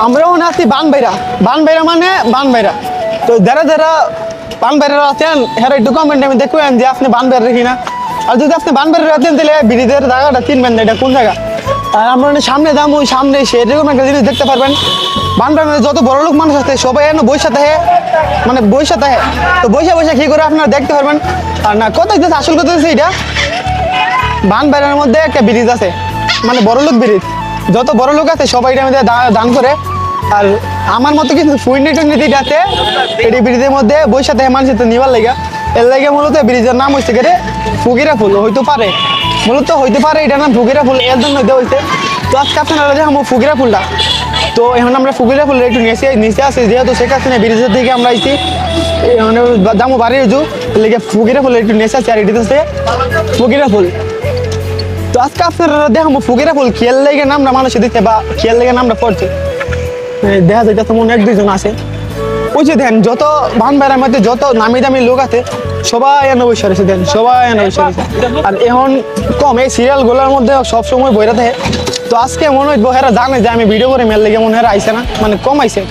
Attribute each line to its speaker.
Speaker 1: আমরা মনে আছি বানবাইরা মানে বানবাইরা। তো যারা যারা বানবাইরা আছেন হ্যাঁ একটু কমেন্টে আমি দেখবেন যে আপনি বানবাইরা রাখি না। আর যদি আপনি বানবাইরা আছেন তাহলে ব্রিজের জায়গাটা চিনবেন না এটা কোন জায়গা। আর আমরা সামনে দাম ওই সামনে সেরকম একটা জিনিস দেখতে পারবেন। বানবাইরা যত বড় লোক মানুষ আছে সবাই এনে বৈশা থাকে, মানে বৈশা থাকে। তো বৈশা বৈশা কি করে আপনারা দেখতে পারবেন। আর না কথা হচ্ছে আসল কথা হচ্ছে এটা বানবাইরার মধ্যে একটা ব্রিজ আছে, মানে বড় লোক ব্রিজ। যত বড় লোক আছে সবাই এটা মধ্যে দান করে। আর আমার মতো কিছু ফুইনি টুইনি আছে এটি ব্রিজের মধ্যে বৈশা থাকে মানুষের তো নিবার লাগা। এর লাগে মূলত ব্রিজের নাম হয়েছে গেলে ফুকিরা ফুল হইতে পারে, মূলত হইতে পারে এটার নাম ফুকিরা ফুল এর জন্য দেওয়া হয়েছে। তো আজকে আপনারা যে আমার ফুকিরা ফুলটা, তো এখন আমরা ফুকিরা ফুলের একটু নিচে আসি যেহেতু শেখ হাসিনা ব্রিজের দিকে আমরা আইছি দামও বাড়ি হইছু লেগে ফুকিরা ফুলের একটু নেচে আসি। আর এটি হচ্ছে ফুকিরা ফুল। তো আজকে আপনারা দেখাবো ফুকিরা ফুল খেয়াল লেগে নামটা মানুষে দিচ্ছে বা খেয়াল লেগে নামটা পড়ছে। দেখা যায় যত মনে এক দুইজন আছে ওই যে দেন যত বানবাইরার মধ্যে যত নামি দামি লোক আছে সবাই এনে বসে রয়েছে, দেন সবাই এনে বসে রয়েছে। আর এখন কম এই সিরিয়ালগুলোর মধ্যে সবসময় বইরা থাকে। তো আজকে মনে হয় হেরা জানে যে আমি ভিডিও করে মেল লেগে মনে হয় আইসে না, মানে কম আইসে।